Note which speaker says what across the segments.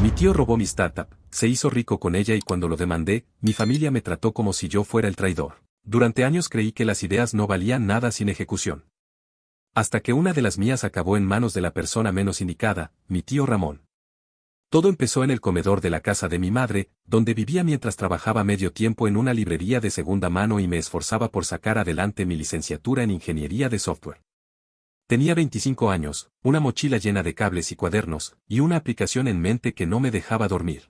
Speaker 1: Mi tío robó mi startup, se hizo rico con ella y cuando lo demandé, mi familia me trató como si yo fuera el traidor. Durante años creí que las ideas no valían nada sin ejecución. Hasta que una de las mías acabó en manos de la persona menos indicada, mi tío Ramón. Todo empezó en el comedor de la casa de mi madre, donde vivía mientras trabajaba medio tiempo en una librería de segunda mano y me esforzaba por sacar adelante mi licenciatura en ingeniería de software. Tenía 25 años, una mochila llena de cables y cuadernos, y una aplicación en mente que no me dejaba dormir.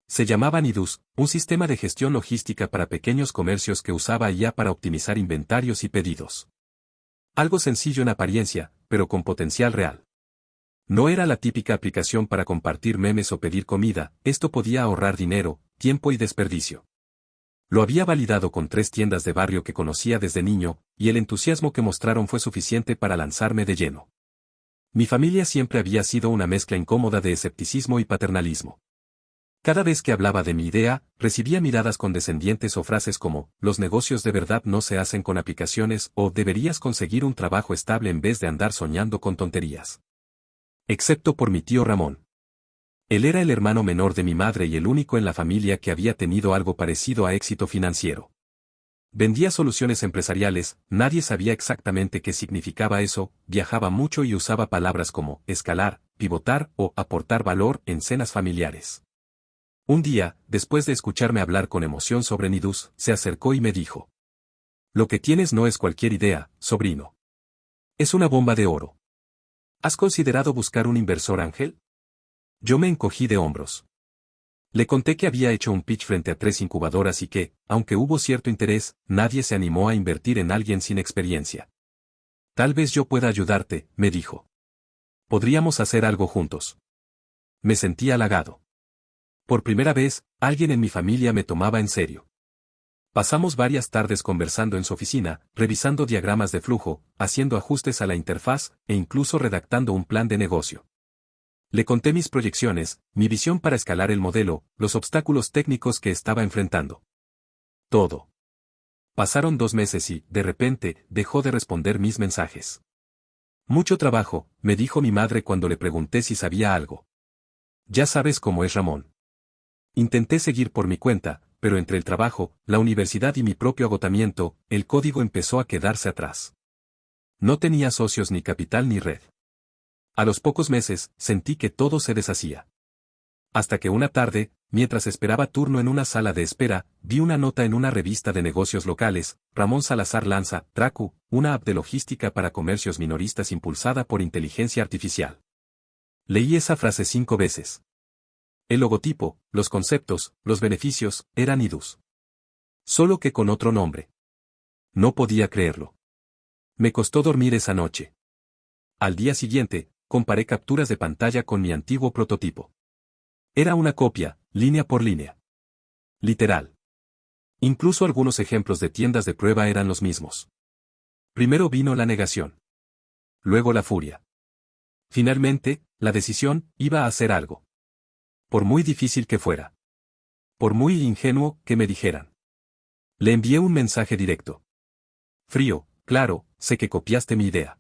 Speaker 1: Se llamaba Nidus, un sistema de gestión logística para pequeños comercios que usaba IA para optimizar inventarios y pedidos. Algo sencillo en apariencia, pero con potencial real. No era la típica aplicación para compartir memes o pedir comida, esto podía ahorrar dinero, tiempo y desperdicio. Lo había validado con 3 tiendas de barrio que conocía desde niño, y el entusiasmo que mostraron fue suficiente para lanzarme de lleno. Mi familia siempre había sido una mezcla incómoda de escepticismo y paternalismo. Cada vez que hablaba de mi idea, recibía miradas condescendientes o frases como, los negocios de verdad no se hacen con aplicaciones o deberías conseguir un trabajo estable en vez de andar soñando con tonterías. Excepto por mi tío Ramón. Él era el hermano menor de mi madre y el único en la familia que había tenido algo parecido a éxito financiero. Vendía soluciones empresariales, nadie sabía exactamente qué significaba eso, viajaba mucho y usaba palabras como escalar, pivotar o aportar valor en cenas familiares. Un día, después de escucharme hablar con emoción sobre Nidus, se acercó y me dijo: «Lo que tienes no es cualquier idea, sobrino. Es una bomba de oro. ¿Has considerado buscar un inversor ángel?». Yo me encogí de hombros. Le conté que había hecho un pitch frente a 3 incubadoras y que, aunque hubo cierto interés, nadie se animó a invertir en alguien sin experiencia. «Tal vez yo pueda ayudarte», me dijo. «Podríamos hacer algo juntos». Me sentí halagado. Por primera vez, alguien en mi familia me tomaba en serio. Pasamos varias tardes conversando en su oficina, revisando diagramas de flujo, haciendo ajustes a la interfaz, e incluso redactando un plan de negocio. Le conté mis proyecciones, mi visión para escalar el modelo, los obstáculos técnicos que estaba enfrentando. Todo. Pasaron 2 meses y, de repente, dejó de responder mis mensajes. «Mucho trabajo», me dijo mi madre cuando le pregunté si sabía algo. «Ya sabes cómo es Ramón». Intenté seguir por mi cuenta, pero entre el trabajo, la universidad y mi propio agotamiento, el código empezó a quedarse atrás. No tenía socios ni capital ni red. A los pocos meses, sentí que todo se deshacía. Hasta que una tarde, mientras esperaba turno en una sala de espera, vi una nota en una revista de negocios locales: Ramón Salazar lanza Traku, una app de logística para comercios minoristas impulsada por inteligencia artificial. Leí esa frase 5 veces. El logotipo, los conceptos, los beneficios, eran Nidus. Solo que con otro nombre. No podía creerlo. Me costó dormir esa noche. Al día siguiente, comparé capturas de pantalla con mi antiguo prototipo. Era una copia, línea por línea. Literal. Incluso algunos ejemplos de tiendas de prueba eran los mismos. Primero vino la negación. Luego la furia. Finalmente, la decisión: iba a hacer algo. Por muy difícil que fuera. Por muy ingenuo que me dijeran. Le envié un mensaje directo. Frío: claro, sé que copiaste mi idea.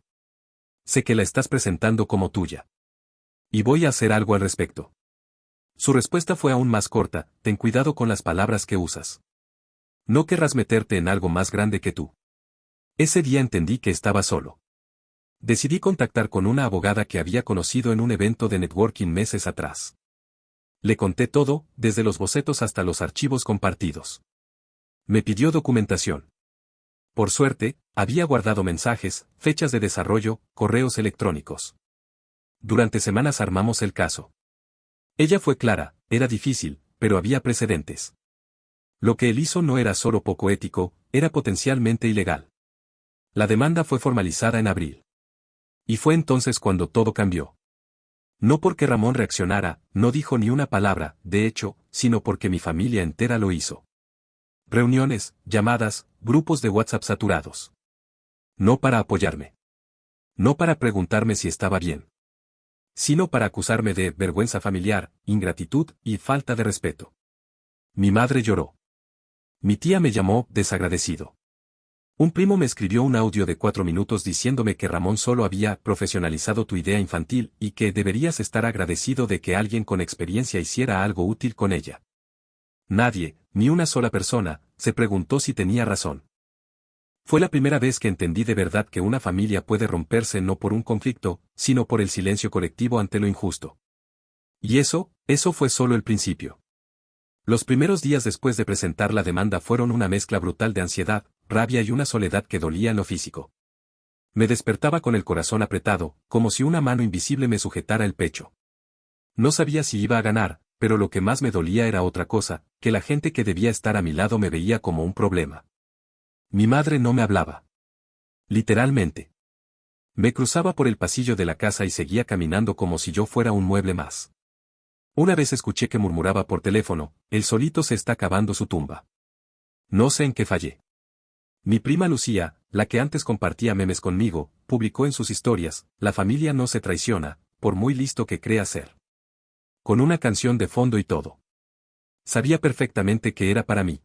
Speaker 1: Sé que la estás presentando como tuya. Y voy a hacer algo al respecto. Su respuesta fue aún más corta: ten cuidado con las palabras que usas. No querrás meterte en algo más grande que tú. Ese día entendí que estaba solo. Decidí contactar con una abogada que había conocido en un evento de networking meses atrás. Le conté todo, desde los bocetos hasta los archivos compartidos. Me pidió documentación. Por suerte, había guardado mensajes, fechas de desarrollo, correos electrónicos. Durante semanas armamos el caso. Ella fue clara: era difícil, pero había precedentes. Lo que él hizo no era solo poco ético, era potencialmente ilegal. La demanda fue formalizada en abril. Y fue entonces cuando todo cambió. No porque Ramón reaccionara, no dijo ni una palabra, de hecho, sino porque mi familia entera lo hizo. Reuniones, llamadas, grupos de WhatsApp saturados. No para apoyarme. No para preguntarme si estaba bien. Sino para acusarme de vergüenza familiar, ingratitud y falta de respeto. Mi madre lloró. Mi tía me llamó desagradecido. Un primo me escribió un audio de 4 minutos diciéndome que Ramón solo había profesionalizado tu idea infantil y que deberías estar agradecido de que alguien con experiencia hiciera algo útil con ella. Nadie, ni una sola persona, se preguntó si tenía razón. Fue la primera vez que entendí de verdad que una familia puede romperse no por un conflicto, sino por el silencio colectivo ante lo injusto. Y eso fue solo el principio. Los primeros días después de presentar la demanda fueron una mezcla brutal de ansiedad, rabia y una soledad que dolía en lo físico. Me despertaba con el corazón apretado, como si una mano invisible me sujetara el pecho. No sabía si iba a ganar, pero lo que más me dolía era otra cosa, que la gente que debía estar a mi lado me veía como un problema. Mi madre no me hablaba. Literalmente. Me cruzaba por el pasillo de la casa y seguía caminando como si yo fuera un mueble más. Una vez escuché que murmuraba por teléfono, él solito se está cavando su tumba. No sé en qué fallé. Mi prima Lucía, la que antes compartía memes conmigo, publicó en sus historias, la familia no se traiciona, por muy listo que crea ser. Con una canción de fondo y todo. Sabía perfectamente que era para mí.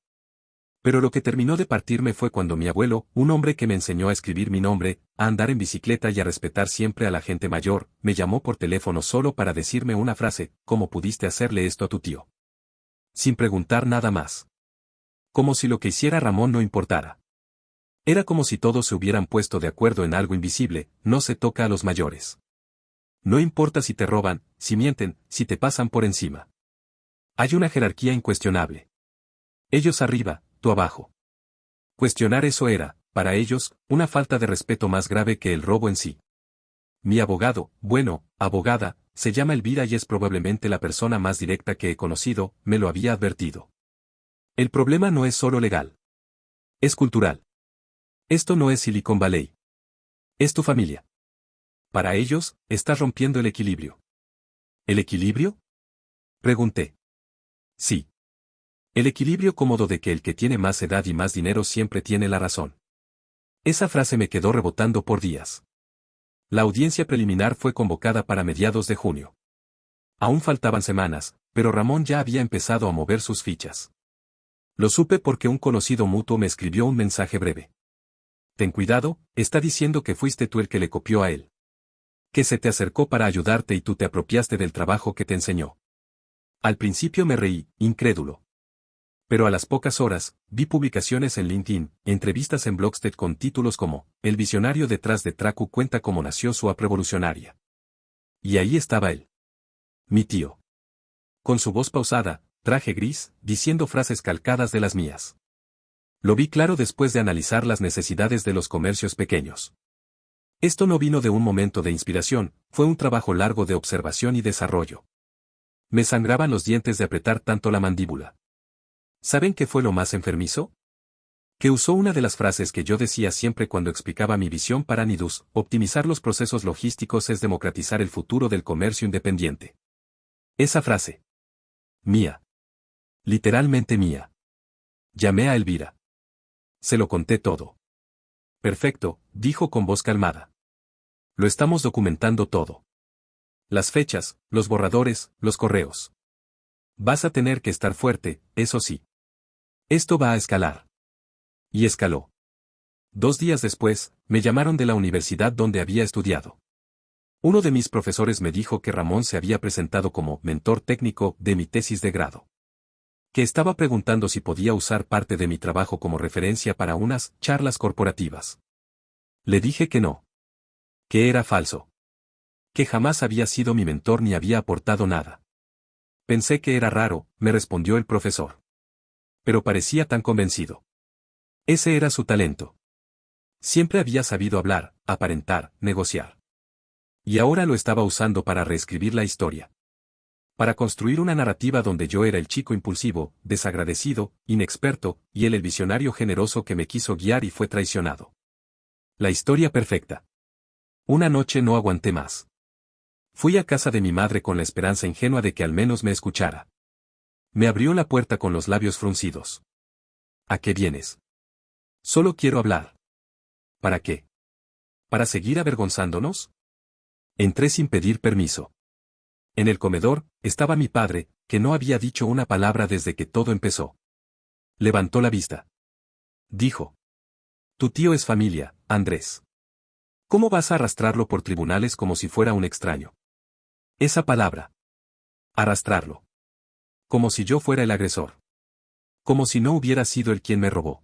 Speaker 1: Pero lo que terminó de partirme fue cuando mi abuelo, un hombre que me enseñó a escribir mi nombre, a andar en bicicleta y a respetar siempre a la gente mayor, me llamó por teléfono solo para decirme una frase: ¿cómo pudiste hacerle esto a tu tío? Sin preguntar nada más. Como si lo que hiciera Ramón no importara. Era como si todos se hubieran puesto de acuerdo en algo invisible: no se toca a los mayores. No importa si te roban, si mienten, si te pasan por encima. Hay una jerarquía incuestionable. Ellos arriba, tú abajo. Cuestionar eso era, para ellos, una falta de respeto más grave que el robo en sí. Mi abogado, bueno, abogada, se llama Elvira y es probablemente la persona más directa que he conocido, me lo había advertido. El problema no es solo legal. Es cultural. Esto no es Silicon Valley. Es tu familia. Para ellos, estás rompiendo el equilibrio. ¿El equilibrio? Pregunté. Sí. El equilibrio cómodo de que el que tiene más edad y más dinero siempre tiene la razón. Esa frase me quedó rebotando por días. La audiencia preliminar fue convocada para mediados de junio. Aún faltaban semanas, pero Ramón ya había empezado a mover sus fichas. Lo supe porque un conocido mutuo me escribió un mensaje breve. Ten cuidado, está diciendo que fuiste tú el que le copió a él. Que se te acercó para ayudarte y tú te apropiaste del trabajo que te enseñó. Al principio me reí, incrédulo. Pero a las pocas horas, vi publicaciones en LinkedIn, entrevistas en Blogsted con títulos como, el visionario detrás de Tracu cuenta cómo nació su app revolucionaria. Y ahí estaba él. Mi tío. Con su voz pausada, traje gris, diciendo frases calcadas de las mías. Lo vi claro después de analizar las necesidades de los comercios pequeños. Esto no vino de un momento de inspiración, fue un trabajo largo de observación y desarrollo. Me sangraban los dientes de apretar tanto la mandíbula. ¿Saben qué fue lo más enfermizo? Que usó una de las frases que yo decía siempre cuando explicaba mi visión para Nidus: optimizar los procesos logísticos es democratizar el futuro del comercio independiente. Esa frase. Mía. Literalmente mía. Llamé a Elvira. Se lo conté todo. Perfecto, dijo con voz calmada. Lo estamos documentando todo. Las fechas, los borradores, los correos. Vas a tener que estar fuerte, eso sí. Esto va a escalar. Y escaló. 2 días después, me llamaron de la universidad donde había estudiado. Uno de mis profesores me dijo que Ramón se había presentado como mentor técnico de mi tesis de grado. Que estaba preguntando si podía usar parte de mi trabajo como referencia para unas charlas corporativas. Le dije que no. Que era falso. Que jamás había sido mi mentor ni había aportado nada. Pensé que era raro, me respondió el profesor. Pero parecía tan convencido. Ese era su talento. Siempre había sabido hablar, aparentar, negociar. Y ahora lo estaba usando para reescribir la historia. Para construir una narrativa donde yo era el chico impulsivo, desagradecido, inexperto, y él el visionario generoso que me quiso guiar y fue traicionado. La historia perfecta. Una noche no aguanté más. Fui a casa de mi madre con la esperanza ingenua de que al menos me escuchara. Me abrió la puerta con los labios fruncidos. ¿A qué vienes? Solo quiero hablar. ¿Para qué? ¿Para seguir avergonzándonos? Entré sin pedir permiso. En el comedor, estaba mi padre, que no había dicho una palabra desde que todo empezó. Levantó la vista. Dijo. Tu tío es familia, Andrés. ¿Cómo vas a arrastrarlo por tribunales como si fuera un extraño? Esa palabra. Arrastrarlo. Como si yo fuera el agresor. Como si no hubiera sido él quien me robó.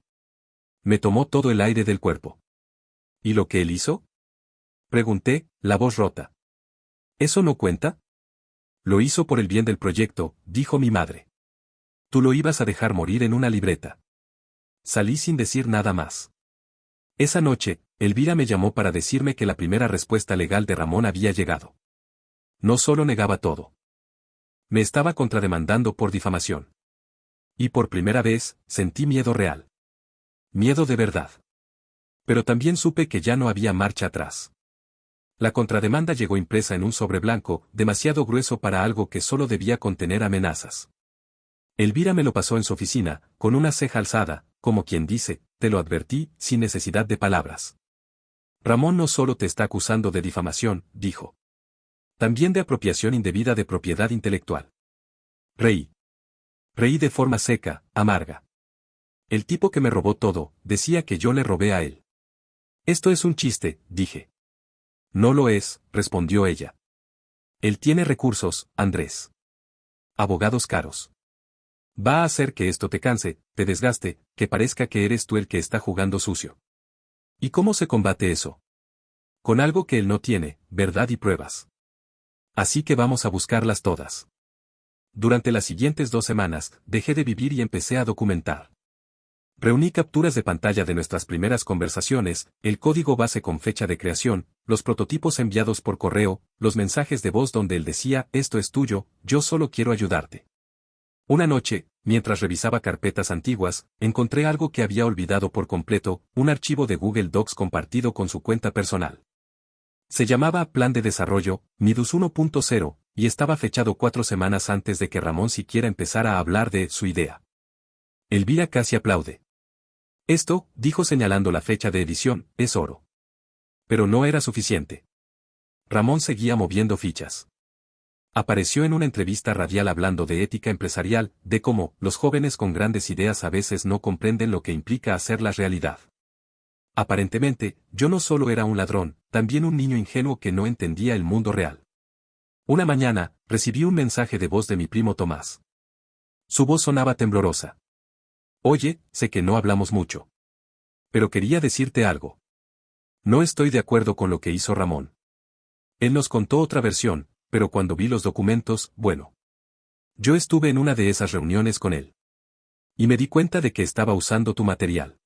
Speaker 1: Me tomó todo el aire del cuerpo. ¿Y lo que él hizo? Pregunté, la voz rota. ¿Eso no cuenta? Lo hizo por el bien del proyecto, dijo mi madre. Tú lo ibas a dejar morir en una libreta. Salí sin decir nada más. Esa noche, Elvira me llamó para decirme que la primera respuesta legal de Ramón había llegado. No solo negaba todo. Me estaba contrademandando por difamación. Y por primera vez, sentí miedo real. Miedo de verdad. Pero también supe que ya no había marcha atrás. La contrademanda llegó impresa en un sobre blanco, demasiado grueso para algo que solo debía contener amenazas. Elvira me lo pasó en su oficina, con una ceja alzada, como quien dice, te lo advertí, sin necesidad de palabras. Ramón no solo te está acusando de difamación, dijo. También de apropiación indebida de propiedad intelectual. Reí. Reí de forma seca, amarga. El tipo que me robó todo, decía que yo le robé a él. Esto es un chiste, dije. No lo es, respondió ella. Él tiene recursos, Andrés. Abogados caros. Va a hacer que esto te canse, te desgaste, que parezca que eres tú el que está jugando sucio. ¿Y cómo se combate eso? Con algo que él no tiene, verdad y pruebas. Así que vamos a buscarlas todas. Durante las siguientes 2 semanas, dejé de vivir y empecé a documentar. Reuní capturas de pantalla de nuestras primeras conversaciones, el código base con fecha de creación, los prototipos enviados por correo, los mensajes de voz donde él decía, esto es tuyo, yo solo quiero ayudarte. Una noche, mientras revisaba carpetas antiguas, encontré algo que había olvidado por completo, un archivo de Google Docs compartido con su cuenta personal. Se llamaba Plan de Desarrollo, MIDUS 1.0, y estaba fechado 4 semanas antes de que Ramón siquiera empezara a hablar de su idea. Elvira casi aplaude. Esto, dijo señalando la fecha de edición, es oro. Pero no era suficiente. Ramón seguía moviendo fichas. Apareció en una entrevista radial hablando de ética empresarial, de cómo los jóvenes con grandes ideas a veces no comprenden lo que implica hacerlas realidad. Aparentemente, yo no solo era un ladrón, también un niño ingenuo que no entendía el mundo real. Una mañana, recibí un mensaje de voz de mi primo Tomás. Su voz sonaba temblorosa. Oye, sé que no hablamos mucho. Pero quería decirte algo. No estoy de acuerdo con lo que hizo Ramón. Él nos contó otra versión, pero cuando vi los documentos, bueno. Yo estuve en una de esas reuniones con él. Y me di cuenta de que estaba usando tu material.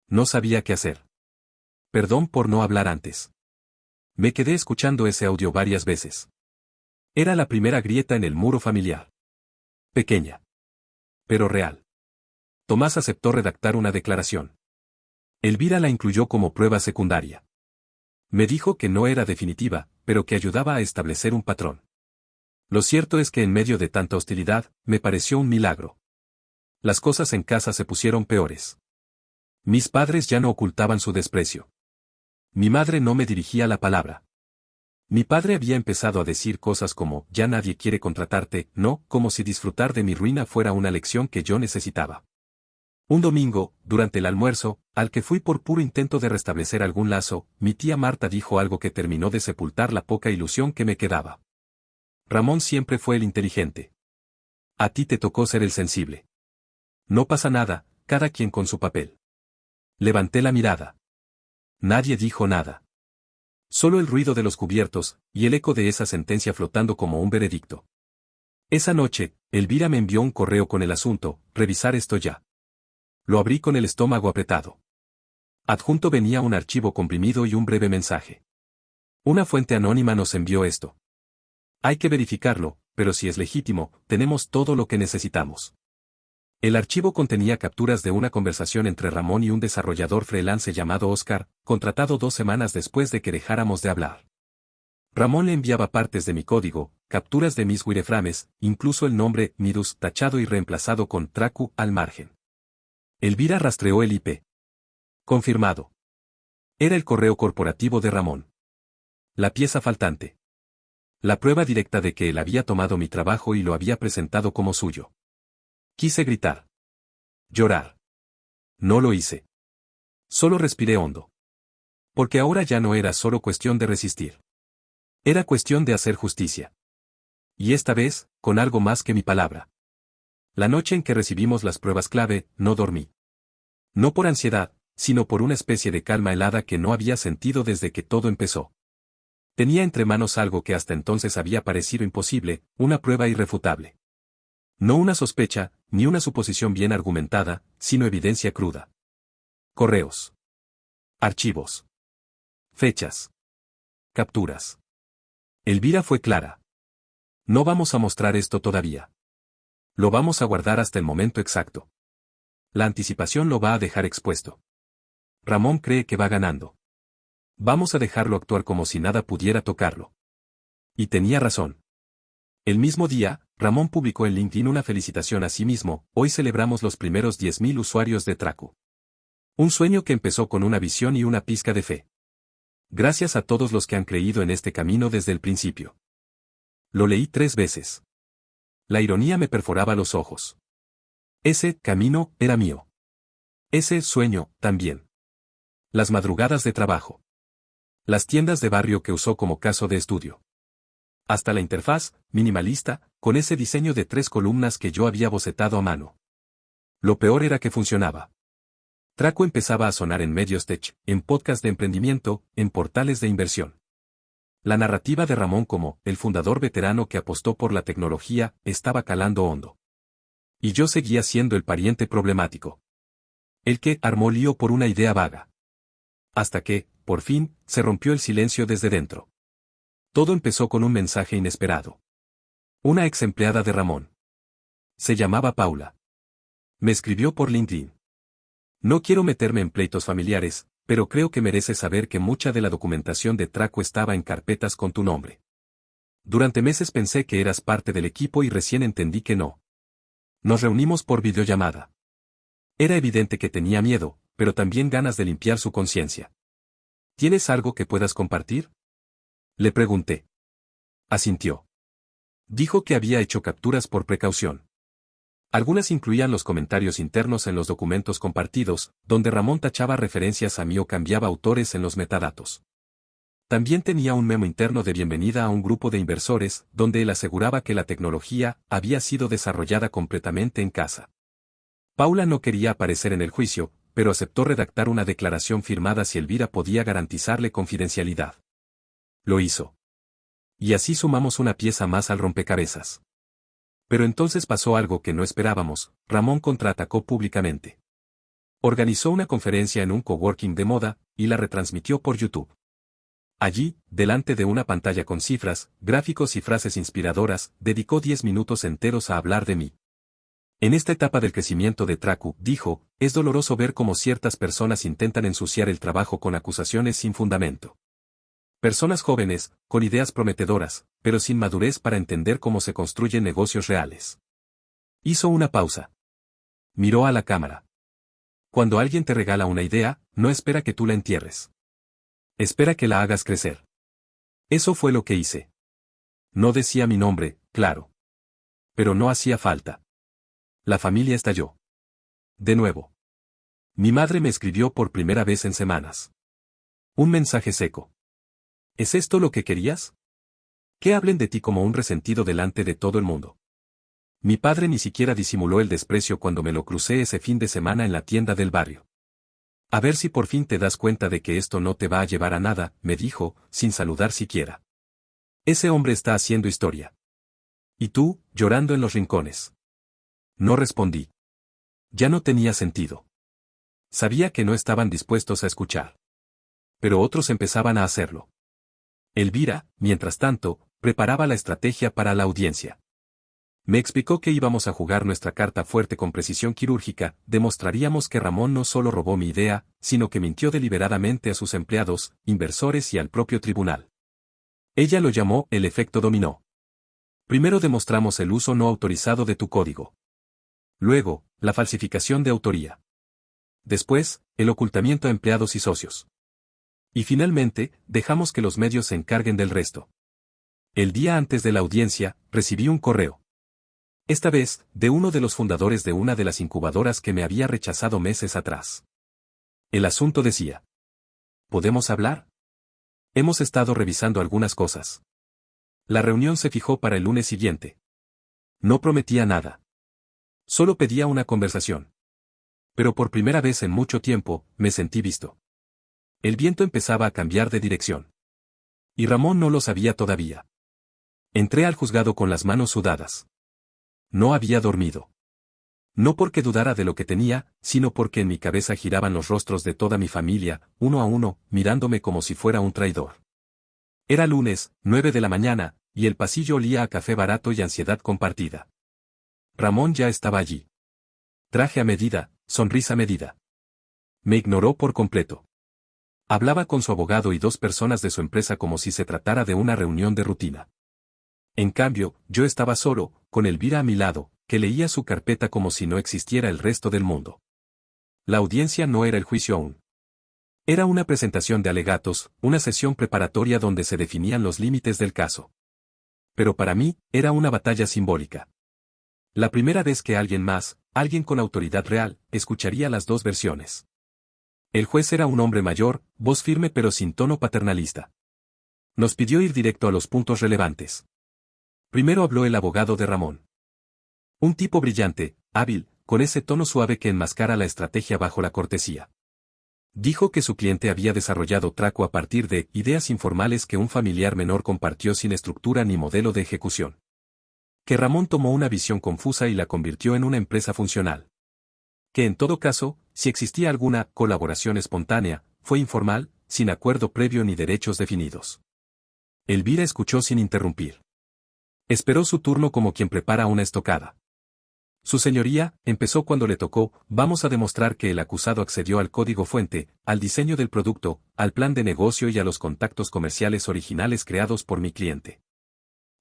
Speaker 1: No sabía qué hacer. Perdón por no hablar antes. Me quedé escuchando ese audio varias veces. Era la primera grieta en el muro familiar. Pequeña. Pero real. Tomás aceptó redactar una declaración. Elvira la incluyó como prueba secundaria. Me dijo que no era definitiva, pero que ayudaba a establecer un patrón. Lo cierto es que en medio de tanta hostilidad, me pareció un milagro. Las cosas en casa se pusieron peores. Mis padres ya no ocultaban su desprecio. Mi madre no me dirigía la palabra. Mi padre había empezado a decir cosas como, ya nadie quiere contratarte, no, como si disfrutar de mi ruina fuera una lección que yo necesitaba. Un domingo, durante el almuerzo, al que fui por puro intento de restablecer algún lazo, mi tía Marta dijo algo que terminó de sepultar la poca ilusión que me quedaba. Ramón siempre fue el inteligente. A ti te tocó ser el sensible. No pasa nada, cada quien con su papel. Levanté la mirada. Nadie dijo nada. Solo el ruido de los cubiertos, y el eco de esa sentencia flotando como un veredicto. Esa noche, Elvira me envió un correo con el asunto, revisar esto ya. Lo abrí con el estómago apretado. Adjunto venía un archivo comprimido y un breve mensaje. Una fuente anónima nos envió esto. Hay que verificarlo, pero si es legítimo, tenemos todo lo que necesitamos. El archivo contenía capturas de una conversación entre Ramón y un desarrollador freelance llamado Oscar, contratado 2 semanas después de que dejáramos de hablar. Ramón le enviaba partes de mi código, capturas de mis wireframes, incluso el nombre Midus tachado y reemplazado con Tracu al margen. Elvira rastreó el IP. Confirmado. Era el correo corporativo de Ramón. La pieza faltante. La prueba directa de que él había tomado mi trabajo y lo había presentado como suyo. Quise gritar. Llorar. No lo hice. Solo respiré hondo. Porque ahora ya no era solo cuestión de resistir. Era cuestión de hacer justicia. Y esta vez, con algo más que mi palabra. La noche en que recibimos las pruebas clave, no dormí. No por ansiedad, sino por una especie de calma helada que no había sentido desde que todo empezó. Tenía entre manos algo que hasta entonces había parecido imposible, una prueba irrefutable. No una sospecha, ni una suposición bien argumentada, sino evidencia cruda. Correos. Archivos. Fechas. Capturas. Elvira fue clara. No vamos a mostrar esto todavía. Lo vamos a guardar hasta el momento exacto. La anticipación lo va a dejar expuesto. Ramón cree que va ganando. Vamos a dejarlo actuar como si nada pudiera tocarlo. Y tenía razón. El mismo día, Ramón publicó en LinkedIn una felicitación a sí mismo: hoy celebramos los primeros 10.000 usuarios de Traku. Un sueño que empezó con una visión y una pizca de fe. Gracias a todos los que han creído en este camino desde el principio. Lo leí 3 veces. La ironía me perforaba los ojos. Ese camino era mío. Ese sueño, también. Las madrugadas de trabajo. Las tiendas de barrio que usó como caso de estudio. Hasta la interfaz, minimalista, con ese diseño de 3 columnas que yo había bocetado a mano. Lo peor era que funcionaba. Traku empezaba a sonar en medios tech, en podcasts de emprendimiento, en portales de inversión. La narrativa de Ramón como el fundador veterano que apostó por la tecnología estaba calando hondo. Y yo seguía siendo el pariente problemático. El que armó lío por una idea vaga. Hasta que, por fin, se rompió el silencio desde dentro. Todo empezó con un mensaje inesperado. Una ex empleada de Ramón. Se llamaba Paula. Me escribió por LinkedIn. No quiero meterme en pleitos familiares, pero creo que mereces saber que mucha de la documentación de Traku estaba en carpetas con tu nombre. Durante meses pensé que eras parte del equipo y recién entendí que no. Nos reunimos por videollamada. Era evidente que tenía miedo, pero también ganas de limpiar su conciencia. ¿Tienes algo que puedas compartir? Le pregunté. Asintió. Dijo que había hecho capturas por precaución. Algunas incluían los comentarios internos en los documentos compartidos, donde Ramón tachaba referencias a mí o cambiaba autores en los metadatos. También tenía un memo interno de bienvenida a un grupo de inversores, donde él aseguraba que la tecnología había sido desarrollada completamente en casa. Paula no quería aparecer en el juicio, pero aceptó redactar una declaración firmada si Elvira podía garantizarle confidencialidad. Lo hizo. Y así sumamos una pieza más al rompecabezas. Pero entonces pasó algo que no esperábamos: Ramón contraatacó públicamente. Organizó una conferencia en un coworking de moda, y la retransmitió por YouTube. Allí, delante de una pantalla con cifras, gráficos y frases inspiradoras, dedicó 10 minutos enteros a hablar de mí. En esta etapa del crecimiento de Traku, dijo, es doloroso ver cómo ciertas personas intentan ensuciar el trabajo con acusaciones sin fundamento. Personas jóvenes, con ideas prometedoras, pero sin madurez para entender cómo se construyen negocios reales. Hizo una pausa. Miró a la cámara. Cuando alguien te regala una idea, no espera que tú la entierres. Espera que la hagas crecer. Eso fue lo que hice. No decía mi nombre, claro. Pero no hacía falta. La familia estalló. De nuevo. Mi madre me escribió por primera vez en semanas. Un mensaje seco. ¿Es esto lo que querías? Que hablen de ti como un resentido delante de todo el mundo. Mi padre ni siquiera disimuló el desprecio cuando me lo crucé ese fin de semana en la tienda del barrio. A ver si por fin te das cuenta de que esto no te va a llevar a nada, me dijo, sin saludar siquiera. Ese hombre está haciendo historia. Y tú, llorando en los rincones. No respondí. Ya no tenía sentido. Sabía que no estaban dispuestos a escuchar. Pero otros empezaban a hacerlo. Elvira, mientras tanto, preparaba la estrategia para la audiencia. Me explicó que íbamos a jugar nuestra carta fuerte con precisión quirúrgica, demostraríamos que Ramón no solo robó mi idea, sino que mintió deliberadamente a sus empleados, inversores y al propio tribunal. Ella lo llamó el efecto dominó. Primero demostramos el uso no autorizado de tu código. Luego, la falsificación de autoría. Después, el ocultamiento a empleados y socios. Y finalmente, dejamos que los medios se encarguen del resto. El día antes de la audiencia, recibí un correo. Esta vez, de uno de los fundadores de una de las incubadoras que me había rechazado meses atrás. El asunto decía: ¿podemos hablar? Hemos estado revisando algunas cosas. La reunión se fijó para el lunes siguiente. No prometía nada. Solo pedía una conversación. Pero por primera vez en mucho tiempo, me sentí visto. El viento empezaba a cambiar de dirección. Y Ramón no lo sabía todavía. Entré al juzgado con las manos sudadas. No había dormido. No porque dudara de lo que tenía, sino porque en mi cabeza giraban los rostros de toda mi familia, uno a uno, mirándome como si fuera un traidor. Era lunes, 9 de la mañana, y el pasillo olía a café barato y ansiedad compartida. Ramón ya estaba allí. Traje a medida, sonrisa a medida. Me ignoró por completo. Hablaba con su abogado y dos personas de su empresa como si se tratara de una reunión de rutina. En cambio, yo estaba solo, con Elvira a mi lado, que leía su carpeta como si no existiera el resto del mundo. La audiencia no era el juicio aún. Era una presentación de alegatos, una sesión preparatoria donde se definían los límites del caso. Pero para mí, era una batalla simbólica. La primera vez que alguien más, alguien con autoridad real, escucharía las dos versiones. El juez era un hombre mayor, voz firme pero sin tono paternalista. Nos pidió ir directo a los puntos relevantes. Primero habló el abogado de Ramón. Un tipo brillante, hábil, con ese tono suave que enmascara la estrategia bajo la cortesía. Dijo que su cliente había desarrollado Traco a partir de ideas informales que un familiar menor compartió sin estructura ni modelo de ejecución. Que Ramón tomó una visión confusa y la convirtió en una empresa funcional. Que en todo caso, si existía alguna colaboración espontánea, fue informal, sin acuerdo previo ni derechos definidos. Elvira escuchó sin interrumpir. Esperó su turno como quien prepara una estocada. Su señoría, empezó cuando le tocó: vamos a demostrar que el acusado accedió al código fuente, al diseño del producto, al plan de negocio y a los contactos comerciales originales creados por mi cliente.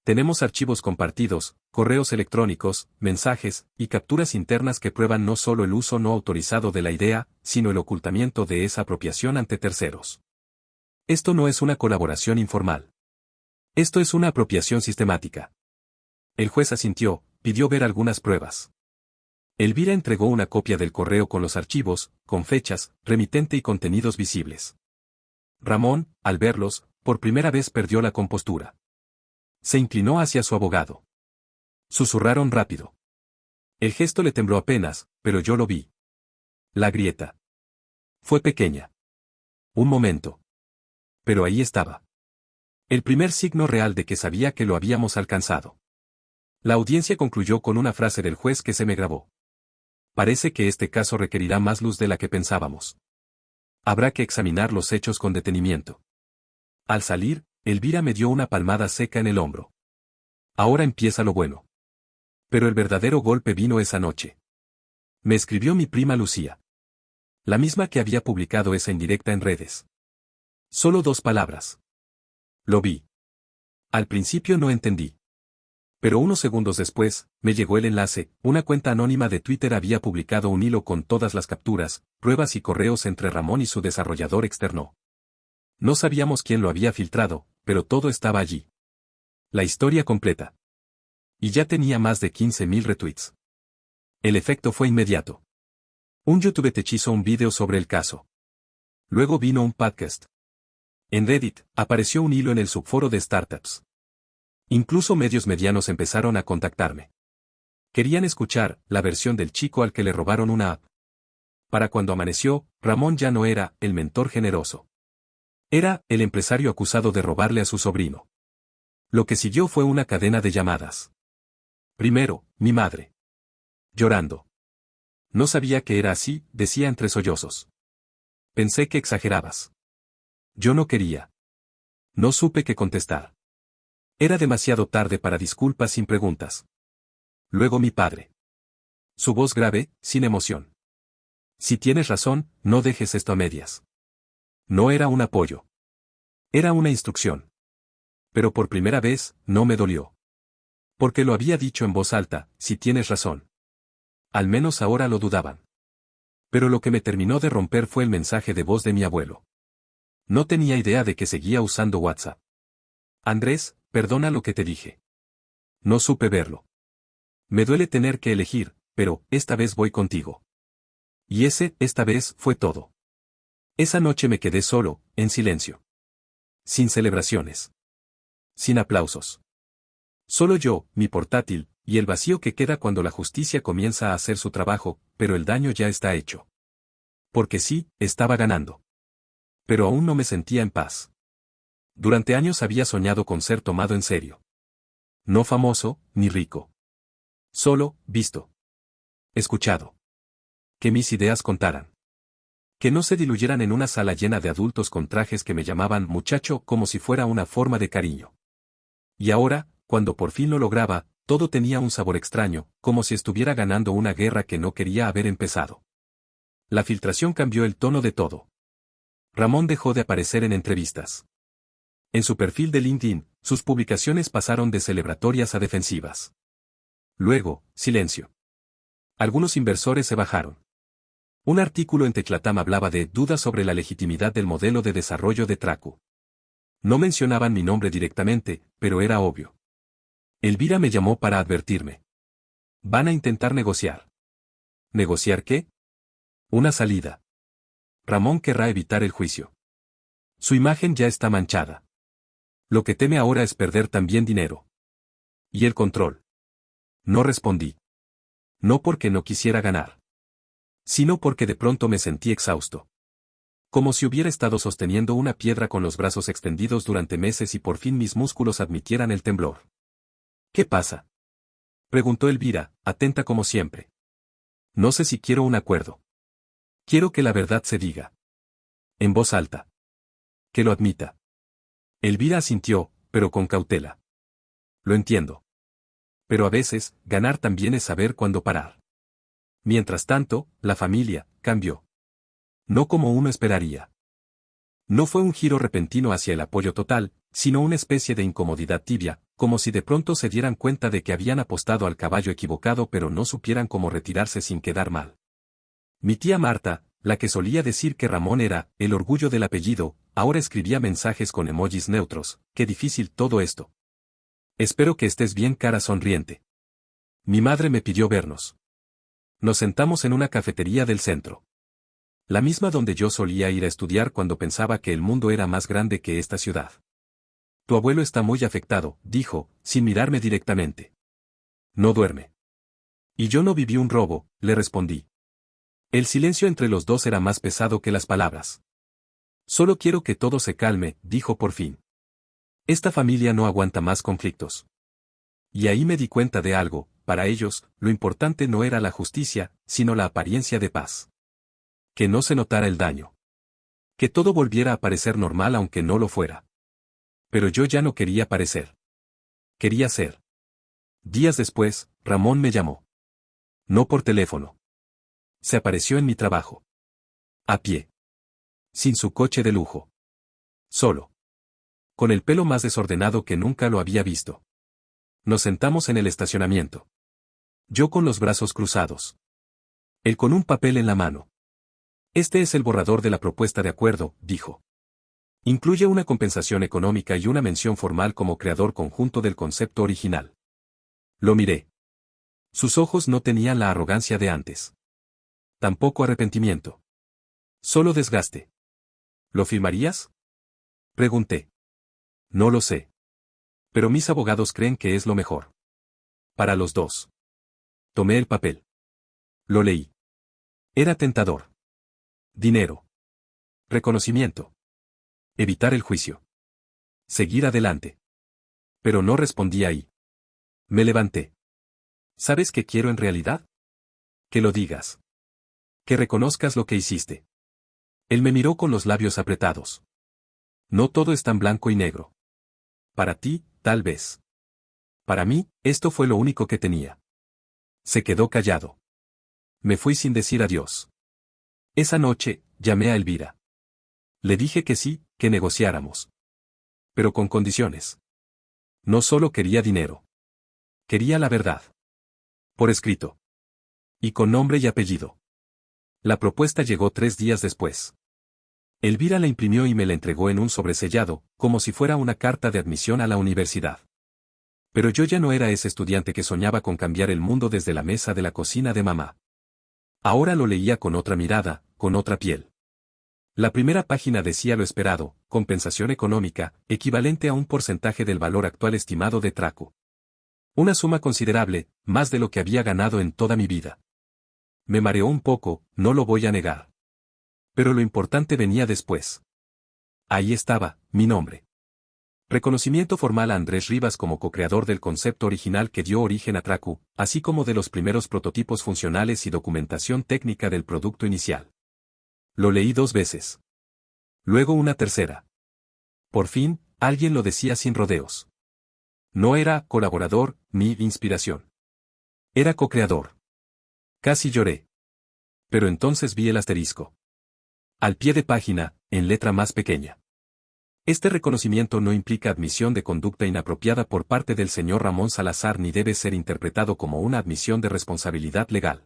Speaker 1: Tenemos archivos compartidos, correos electrónicos, mensajes, y capturas internas que prueban no solo el uso no autorizado de la idea, sino el ocultamiento de esa apropiación ante terceros. Esto no es una colaboración informal. Esto es una apropiación sistemática. El juez asintió, pidió ver algunas pruebas. Elvira entregó una copia del correo con los archivos, con fechas, remitente y contenidos visibles. Ramón, al verlos, por primera vez perdió la compostura. Se inclinó hacia su abogado. Susurraron rápido. El gesto le tembló apenas, pero yo lo vi. La grieta. Fue pequeña. Un momento. Pero ahí estaba. El primer signo real de que sabía que lo habíamos alcanzado. La audiencia concluyó con una frase del juez que se me grabó. Parece que este caso requerirá más luz de la que pensábamos. Habrá que examinar los hechos con detenimiento. Al salir, Elvira me dio una palmada seca en el hombro. Ahora empieza lo bueno. Pero el verdadero golpe vino esa noche. Me escribió mi prima Lucía. La misma que había publicado esa indirecta en redes. Solo 2 palabras. Lo vi. Al principio no entendí. Pero unos segundos después, me llegó el enlace: una cuenta anónima de Twitter había publicado un hilo con todas las capturas, pruebas y correos entre Ramón y su desarrollador externo. No sabíamos quién lo había filtrado, pero todo estaba allí. La historia completa. Y ya tenía más de 15.000 retweets. El efecto fue inmediato. Un YouTube hizo un video sobre el caso. Luego vino un podcast. En Reddit, apareció un hilo en el subforo de startups. Incluso medios medianos empezaron a contactarme. Querían escuchar la versión del chico al que le robaron una app. Para cuando amaneció, Ramón ya no era el mentor generoso. Era el empresario acusado de robarle a su sobrino. Lo que siguió fue una cadena de llamadas. Primero, mi madre. Llorando. No sabía que era así, decía entre sollozos. Pensé que exagerabas. Yo no quería. No supe qué contestar. Era demasiado tarde para disculpas sin preguntas. Luego mi padre. Su voz grave, sin emoción. Si tienes razón, no dejes esto a medias. No era un apoyo. Era una instrucción. Pero por primera vez, no me dolió. Porque lo había dicho en voz alta: si tienes razón. Al menos ahora lo dudaban. Pero lo que me terminó de romper fue el mensaje de voz de mi abuelo. No tenía idea de que seguía usando WhatsApp. Andrés, perdona lo que te dije. No supe verlo. Me duele tener que elegir, pero esta vez voy contigo. Y esta vez fue todo. Esa noche me quedé solo, en silencio. Sin celebraciones. Sin aplausos. Solo yo, mi portátil, y el vacío que queda cuando la justicia comienza a hacer su trabajo, pero el daño ya está hecho. Porque sí, estaba ganando. Pero aún no me sentía en paz. Durante años había soñado con ser tomado en serio. No famoso, ni rico. Solo, visto. Escuchado. Que mis ideas contaran. Que no se diluyeran en una sala llena de adultos con trajes que me llamaban muchacho como si fuera una forma de cariño. Y ahora, cuando por fin lo lograba, todo tenía un sabor extraño, como si estuviera ganando una guerra que no quería haber empezado. La filtración cambió el tono de todo. Ramón dejó de aparecer en entrevistas. En su perfil de LinkedIn, sus publicaciones pasaron de celebratorias a defensivas. Luego, silencio. Algunos inversores se bajaron. Un artículo en Teclatam hablaba de dudas sobre la legitimidad del modelo de desarrollo de Traku. No mencionaban mi nombre directamente, pero era obvio. Elvira me llamó para advertirme. Van a intentar negociar. ¿Negociar qué? Una salida. Ramón querrá evitar el juicio. Su imagen ya está manchada. Lo que teme ahora es perder también dinero. ¿Y el control? No respondí. No porque no quisiera ganar. Sino porque de pronto me sentí exhausto. Como si hubiera estado sosteniendo una piedra con los brazos extendidos durante meses y por fin mis músculos admitieran el temblor. ¿Qué pasa? Preguntó Elvira, atenta como siempre. No sé si quiero un acuerdo. Quiero que la verdad se diga. En voz alta. Que lo admita. Elvira asintió, pero con cautela. Lo entiendo. Pero a veces, ganar también es saber cuándo parar. Mientras tanto, la familia cambió. No como uno esperaría. No fue un giro repentino hacia el apoyo total, sino una especie de incomodidad tibia, como si de pronto se dieran cuenta de que habían apostado al caballo equivocado pero no supieran cómo retirarse sin quedar mal. Mi tía Marta, la que solía decir que Ramón era el orgullo del apellido, ahora escribía mensajes con emojis neutros. Qué difícil todo esto. Espero que estés bien, cara sonriente. Mi madre me pidió vernos. Nos sentamos en una cafetería del centro. La misma donde yo solía ir a estudiar cuando pensaba que el mundo era más grande que esta ciudad. Tu abuelo está muy afectado, dijo, sin mirarme directamente. No duerme. Y yo no viví un robo, le respondí. El silencio entre los dos era más pesado que las palabras. Solo quiero que todo se calme, dijo por fin. Esta familia no aguanta más conflictos. Y ahí me di cuenta de algo, para ellos, lo importante no era la justicia, sino la apariencia de paz. Que no se notara el daño. Que todo volviera a parecer normal aunque no lo fuera. Pero yo ya no quería parecer. Quería ser. Días después, Ramón me llamó. No por teléfono. Se apareció en mi trabajo. A pie. Sin su coche de lujo. Solo. Con el pelo más desordenado que nunca lo había visto. Nos sentamos en el estacionamiento. Yo con los brazos cruzados. Él con un papel en la mano. Este es el borrador de la propuesta de acuerdo, dijo. Incluye una compensación económica y una mención formal como creador conjunto del concepto original. Lo miré. Sus ojos no tenían la arrogancia de antes. Tampoco arrepentimiento. Solo desgaste. ¿Lo firmarías? Pregunté. No lo sé. Pero mis abogados creen que es lo mejor. Para los dos. Tomé el papel. Lo leí. Era tentador. Dinero. Reconocimiento. Evitar el juicio. Seguir adelante. Pero no respondí ahí. Me levanté. ¿Sabes qué quiero en realidad? Que lo digas. Que reconozcas lo que hiciste. Él me miró con los labios apretados. No todo es tan blanco y negro. Para ti, tal vez. Para mí, esto fue lo único que tenía. Se quedó callado. Me fui sin decir adiós. Esa noche, llamé a Elvira. Le dije que sí, que negociáramos. Pero con condiciones. No solo quería dinero. Quería la verdad. Por escrito. Y con nombre y apellido. La propuesta llegó 3 días después. Elvira la imprimió y me la entregó en un sobresellado, como si fuera una carta de admisión a la universidad. Pero yo ya no era ese estudiante que soñaba con cambiar el mundo desde la mesa de la cocina de mamá. Ahora lo leía con otra mirada, con otra piel. La primera página decía lo esperado, compensación económica, equivalente a un porcentaje del valor actual estimado de Traku. Una suma considerable, más de lo que había ganado en toda mi vida. Me mareó un poco, no lo voy a negar. Pero lo importante venía después. Ahí estaba, mi nombre. Reconocimiento formal a Andrés Rivas como co-creador del concepto original que dio origen a Traku, así como de los primeros prototipos funcionales y documentación técnica del producto inicial. Lo leí 2 veces. Luego una tercera. Por fin, alguien lo decía sin rodeos. No era colaborador, ni inspiración. Era co-creador. Casi lloré. Pero entonces vi el asterisco. Al pie de página, en letra más pequeña. Este reconocimiento no implica admisión de conducta inapropiada por parte del señor Ramón Salazar ni debe ser interpretado como una admisión de responsabilidad legal.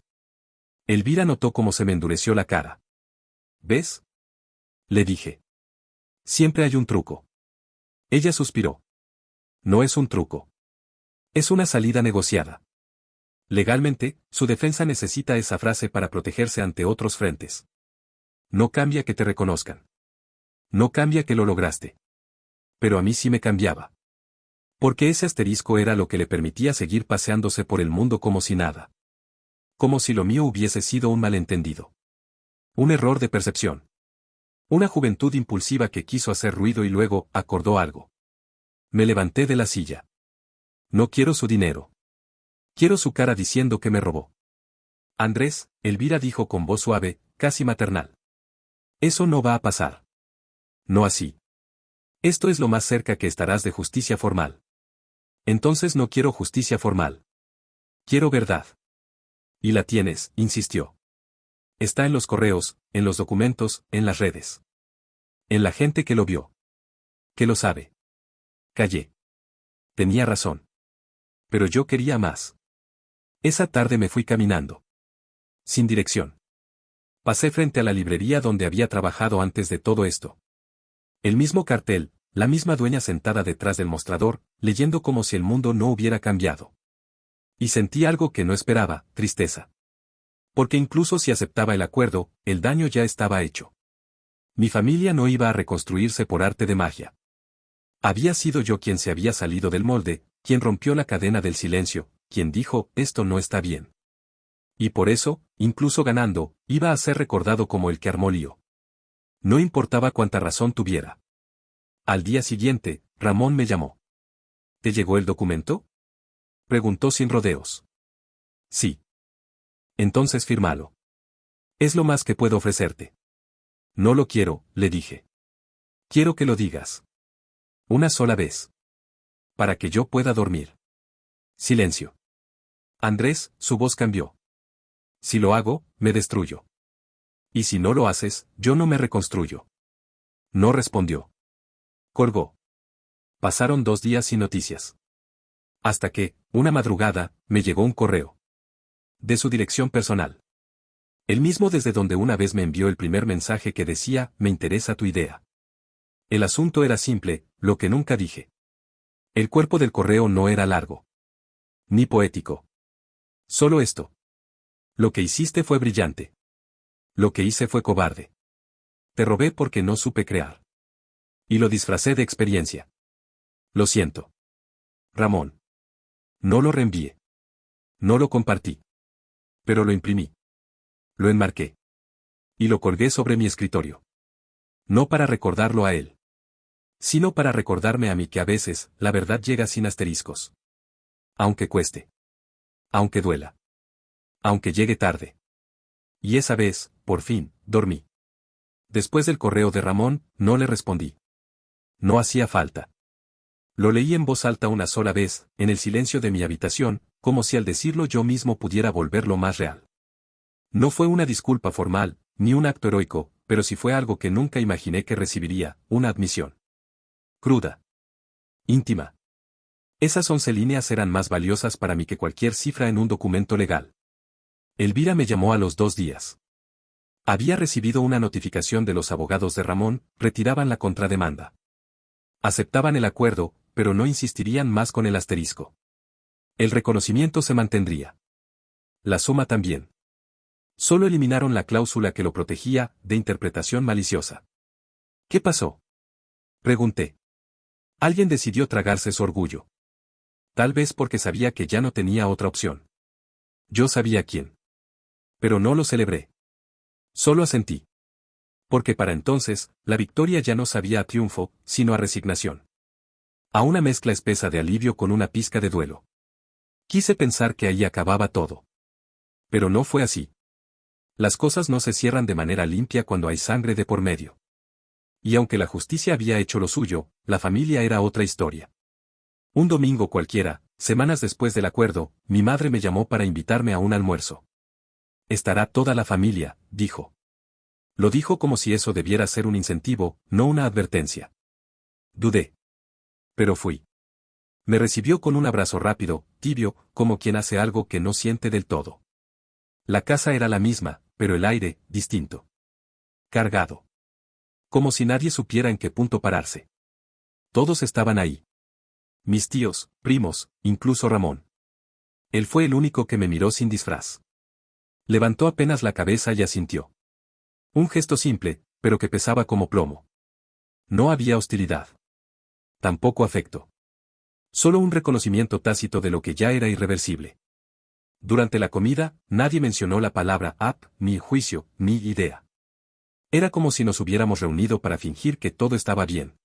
Speaker 1: Elvira notó cómo se me endureció la cara. ¿Ves? Le dije. Siempre hay un truco. Ella suspiró. No es un truco. Es una salida negociada. Legalmente, su defensa necesita esa frase para protegerse ante otros frentes. No cambia que te reconozcan. No cambia que lo lograste. Pero a mí sí me cambiaba. Porque ese asterisco era lo que le permitía seguir paseándose por el mundo como si nada. Como si lo mío hubiese sido un malentendido. Un error de percepción. Una juventud impulsiva que quiso hacer ruido y luego acordó algo. Me levanté de la silla. No quiero su dinero. Quiero su cara diciendo que me robó. Andrés, Elvira dijo con voz suave, casi maternal. Eso no va a pasar. No así. Esto es lo más cerca que estarás de justicia formal. Entonces no quiero justicia formal. Quiero verdad. Y la tienes, insistió. Está en los correos, en los documentos, en las redes. En la gente que lo vio. Que lo sabe. Callé. Tenía razón. Pero yo quería más. Esa tarde me fui caminando. Sin dirección. Pasé frente a la librería donde había trabajado antes de todo esto. El mismo cartel, la misma dueña sentada detrás del mostrador, leyendo como si el mundo no hubiera cambiado. Y sentí algo que no esperaba, tristeza. Porque incluso si aceptaba el acuerdo, el daño ya estaba hecho. Mi familia no iba a reconstruirse por arte de magia. Había sido yo quien se había salido del molde, quien rompió la cadena del silencio, quien dijo, esto no está bien. Y por eso, incluso ganando, iba a ser recordado como el que armó lío. No importaba cuánta razón tuviera. Al día siguiente, Ramón me llamó. ¿Te llegó el documento? Preguntó sin rodeos. Sí. Entonces fírmalo. Es lo más que puedo ofrecerte. No lo quiero, le dije. Quiero que lo digas. Una sola vez. Para que yo pueda dormir. Silencio. Andrés, su voz cambió. Si lo hago, me destruyo. Y si no lo haces, yo no me reconstruyo. No respondió. Colgó. Pasaron 2 días sin noticias. Hasta que, una madrugada, me llegó un correo. De su dirección personal. El mismo desde donde una vez me envió el primer mensaje que decía, me interesa tu idea. El asunto era simple, lo que nunca dije. El cuerpo del correo no era largo. Ni poético. Solo esto. Lo que hiciste fue brillante. Lo que hice fue cobarde. Te robé porque no supe crear. Y lo disfracé de experiencia. Lo siento. Ramón. No lo reenvié. No lo compartí. Pero lo imprimí. Lo enmarqué. Y lo colgué sobre mi escritorio. No para recordarlo a él. Sino para recordarme a mí que a veces, la verdad llega sin asteriscos. Aunque cueste. Aunque duela. Aunque llegue tarde. Y esa vez, por fin, dormí. Después del correo de Ramón, no le respondí. No hacía falta. Lo leí en voz alta una sola vez, en el silencio de mi habitación, como si al decirlo yo mismo pudiera volverlo más real. No fue una disculpa formal, ni un acto heroico, pero sí fue algo que nunca imaginé que recibiría, una admisión. Cruda. Íntima. Esas 11 líneas eran más valiosas para mí que cualquier cifra en un documento legal. Elvira me llamó a los 2 días. Había recibido una notificación de los abogados de Ramón, retiraban la contrademanda. Aceptaban el acuerdo, pero no insistirían más con el asterisco. El reconocimiento se mantendría. La suma también. Solo eliminaron la cláusula que lo protegía de interpretación maliciosa. ¿Qué pasó? Pregunté. Alguien decidió tragarse su orgullo. Tal vez porque sabía que ya no tenía otra opción. Yo sabía quién. Pero no lo celebré. Solo asentí. Porque para entonces, la victoria ya no sabía a triunfo, sino a resignación. A una mezcla espesa de alivio con una pizca de duelo. Quise pensar que ahí acababa todo. Pero no fue así. Las cosas no se cierran de manera limpia cuando hay sangre de por medio. Y aunque la justicia había hecho lo suyo, la familia era otra historia. Un domingo cualquiera, semanas después del acuerdo, mi madre me llamó para invitarme a un almuerzo. Estará toda la familia, dijo. Lo dijo como si eso debiera ser un incentivo, no una advertencia. Dudé. Pero fui. Me recibió con un abrazo rápido, tibio, como quien hace algo que no siente del todo. La casa era la misma, pero el aire, distinto. Cargado. Como si nadie supiera en qué punto pararse. Todos estaban ahí. Mis tíos, primos, incluso Ramón. Él fue el único que me miró sin disfraz. Levantó apenas la cabeza y asintió. Un gesto simple, pero que pesaba como plomo. No había hostilidad. Tampoco afecto. Solo un reconocimiento tácito de lo que ya era irreversible. Durante la comida, nadie mencionó la palabra ni juicio, ni idea. Era como si nos hubiéramos reunido para fingir que todo estaba bien.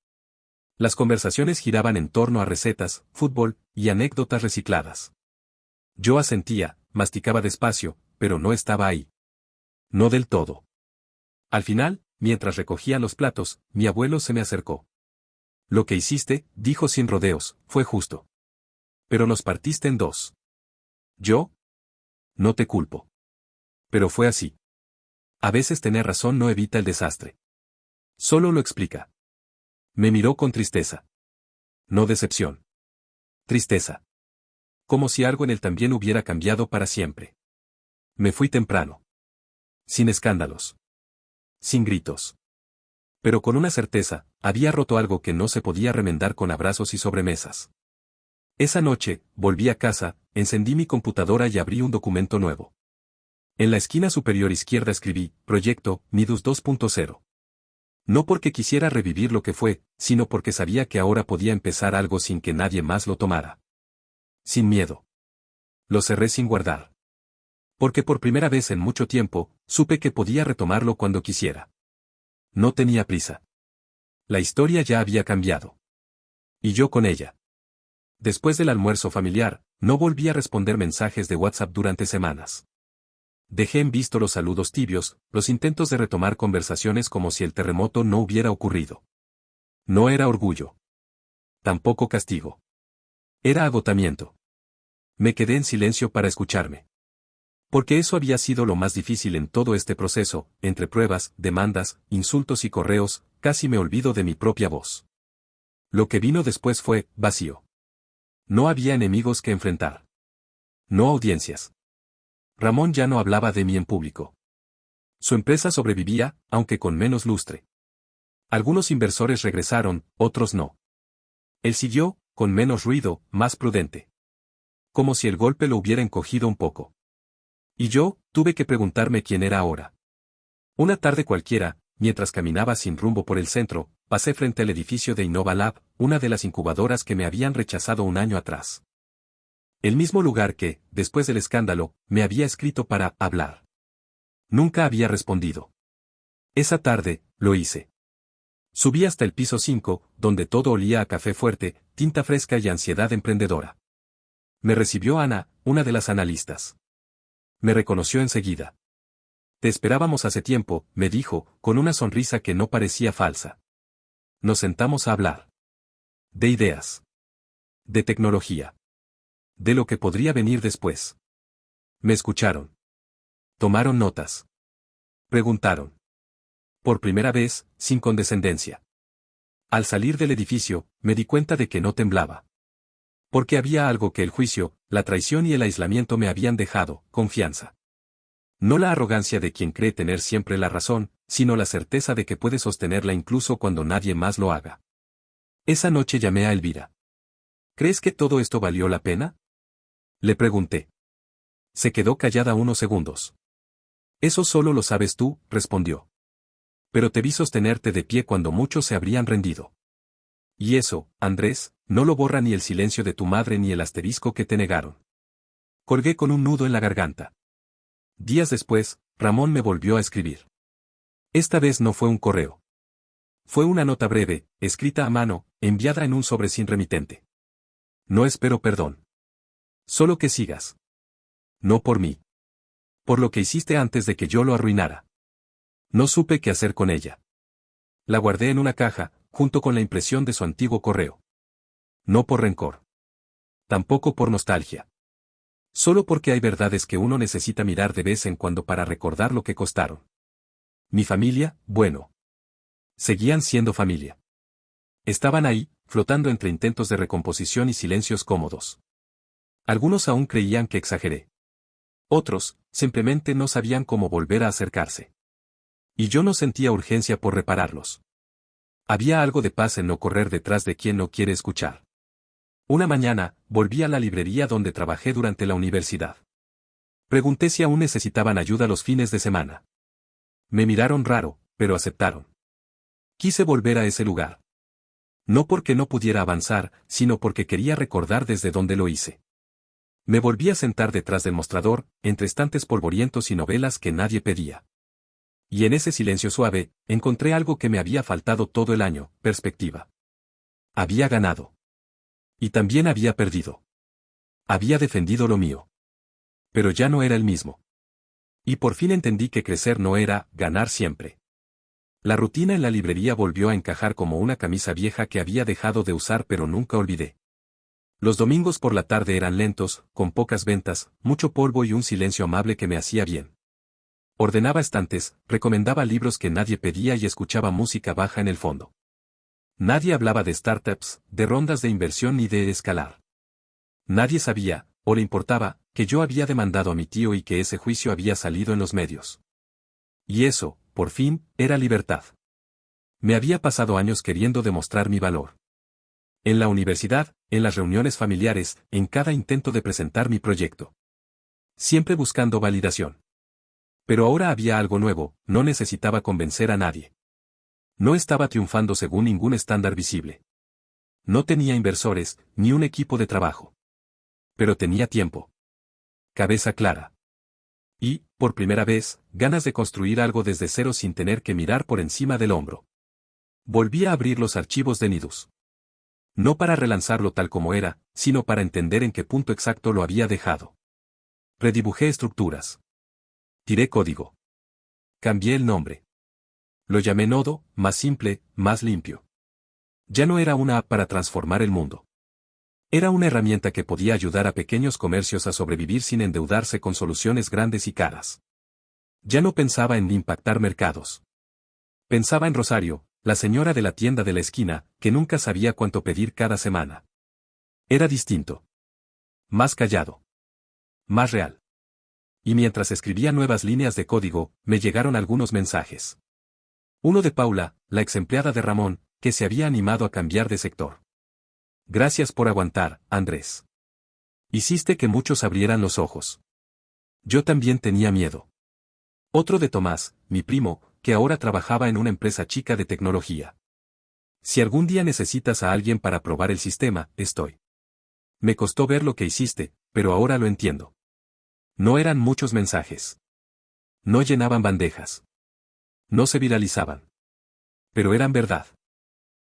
Speaker 1: Las conversaciones giraban en torno a recetas, fútbol, y anécdotas recicladas. Yo asentía, masticaba despacio, pero no estaba ahí. No del todo. Al final, mientras recogía los platos, mi abuelo se me acercó. Lo que hiciste, dijo sin rodeos, fue justo. Pero nos partiste en dos. ¿Yo? No te culpo. Pero fue así. A veces tener razón no evita el desastre. Solo lo explica. Me miró con tristeza. No decepción. Tristeza. Como si algo en él también hubiera cambiado para siempre. Me fui temprano. Sin escándalos. Sin gritos. Pero con una certeza, había roto algo que no se podía remendar con abrazos y sobremesas. Esa noche, volví a casa, encendí mi computadora y abrí un documento nuevo. En la esquina superior izquierda escribí, Proyecto, Nidus 2.0. No porque quisiera revivir lo que fue, sino porque sabía que ahora podía empezar algo sin que nadie más lo tomara. Sin miedo. Lo cerré sin guardar. Porque por primera vez en mucho tiempo, supe que podía retomarlo cuando quisiera. No tenía prisa. La historia ya había cambiado. Y yo con ella. Después del almuerzo familiar, no volví a responder mensajes de WhatsApp durante semanas. Dejé en visto los saludos tibios, los intentos de retomar conversaciones como si el terremoto no hubiera ocurrido. No era orgullo. Tampoco castigo. Era agotamiento. Me quedé en silencio para escucharme. Porque eso había sido lo más difícil en todo este proceso, entre pruebas, demandas, insultos y correos, casi me olvido de mi propia voz. Lo que vino después fue vacío. No había enemigos que enfrentar. No audiencias. Ramón ya no hablaba de mí en público. Su empresa sobrevivía, aunque con menos lustre. Algunos inversores regresaron, otros no. Él siguió, con menos ruido, más prudente. Como si el golpe lo hubiera encogido un poco. Y yo, tuve que preguntarme quién era ahora. Una tarde cualquiera, mientras caminaba sin rumbo por el centro, pasé frente al edificio de Innova Lab, una de las incubadoras que me habían rechazado un año atrás. El mismo lugar que, después del escándalo, me había escrito para hablar. Nunca había respondido. Esa tarde, lo hice. Subí hasta el piso 5, donde todo olía a café fuerte, tinta fresca y ansiedad emprendedora. Me recibió Ana, una de las analistas. Me reconoció enseguida. Te esperábamos hace tiempo, me dijo, con una sonrisa que no parecía falsa. Nos sentamos a hablar. De ideas. De tecnología. De lo que podría venir después. Me escucharon. Tomaron notas. Preguntaron. Por primera vez, sin condescendencia. Al salir del edificio, me di cuenta de que no temblaba. Porque había algo que el juicio, la traición y el aislamiento me habían dejado, confianza. No la arrogancia de quien cree tener siempre la razón, sino la certeza de que puede sostenerla incluso cuando nadie más lo haga. Esa noche llamé a Elvira. ¿Crees que todo esto valió la pena? Le pregunté. Se quedó callada unos segundos. Eso solo lo sabes tú, respondió. Pero te vi sostenerte de pie cuando muchos se habrían rendido. Y eso, Andrés, no lo borra ni el silencio de tu madre ni el asterisco que te negaron. Colgué con un nudo en la garganta. Días después, Ramón me volvió a escribir. Esta vez no fue un correo. Fue una nota breve, escrita a mano, enviada en un sobre sin remitente. No espero perdón. Solo que sigas. No por mí. Por lo que hiciste antes de que yo lo arruinara. No supe qué hacer con ella. La guardé en una caja, junto con la impresión de su antiguo correo. No por rencor. Tampoco por nostalgia. Solo porque hay verdades que uno necesita mirar de vez en cuando para recordar lo que costaron. Mi familia, bueno. Seguían siendo familia. Estaban ahí, flotando entre intentos de recomposición y silencios cómodos. Algunos aún creían que exageré. Otros, simplemente no sabían cómo volver a acercarse. Y yo no sentía urgencia por repararlos. Había algo de paz en no correr detrás de quien no quiere escuchar. Una mañana, volví a la librería donde trabajé durante la universidad. Pregunté si aún necesitaban ayuda los fines de semana. Me miraron raro, pero aceptaron. Quise volver a ese lugar. No porque no pudiera avanzar, sino porque quería recordar desde dónde lo hice. Me volví a sentar detrás del mostrador, entre estantes polvorientos y novelas que nadie pedía. Y en ese silencio suave, encontré algo que me había faltado todo el año, perspectiva. Había ganado. Y también había perdido. Había defendido lo mío. Pero ya no era el mismo. Y por fin entendí que crecer no era ganar siempre. La rutina en la librería volvió a encajar como una camisa vieja que había dejado de usar pero nunca olvidé. Los domingos por la tarde eran lentos, con pocas ventas, mucho polvo y un silencio amable que me hacía bien. Ordenaba estantes, recomendaba libros que nadie pedía y escuchaba música baja en el fondo. Nadie hablaba de startups, de rondas de inversión ni de escalar. Nadie sabía, o le importaba, que yo había demandado a mi tío y que ese juicio había salido en los medios. Y eso, por fin, era libertad. Me había pasado años queriendo demostrar mi valor. En la universidad, en las reuniones familiares, en cada intento de presentar mi proyecto. Siempre buscando validación. Pero ahora había algo nuevo, no necesitaba convencer a nadie. No estaba triunfando según ningún estándar visible. No tenía inversores, ni un equipo de trabajo. Pero tenía tiempo. Cabeza clara. Y, por primera vez, ganas de construir algo desde cero sin tener que mirar por encima del hombro. Volví a abrir los archivos de Nidus. No para relanzarlo tal como era, sino para entender en qué punto exacto lo había dejado. Redibujé estructuras. Tiré código. Cambié el nombre. Lo llamé Nodo, más simple, más limpio. Ya no era una app para transformar el mundo. Era una herramienta que podía ayudar a pequeños comercios a sobrevivir sin endeudarse con soluciones grandes y caras. Ya no pensaba en impactar mercados. Pensaba en Rosario, la señora de la tienda de la esquina, que nunca sabía cuánto pedir cada semana. Era distinto. Más callado. Más real. Y mientras escribía nuevas líneas de código, me llegaron algunos mensajes. Uno de Paula, la ex empleada de Ramón, que se había animado a cambiar de sector. Gracias por aguantar, Andrés. Hiciste que muchos abrieran los ojos. Yo también tenía miedo. Otro de Tomás, mi primo, que ahora trabajaba en una empresa chica de tecnología. Si algún día necesitas a alguien para probar el sistema, estoy. Me costó ver lo que hiciste, pero ahora lo entiendo. No eran muchos mensajes. No llenaban bandejas. No se viralizaban. Pero eran verdad.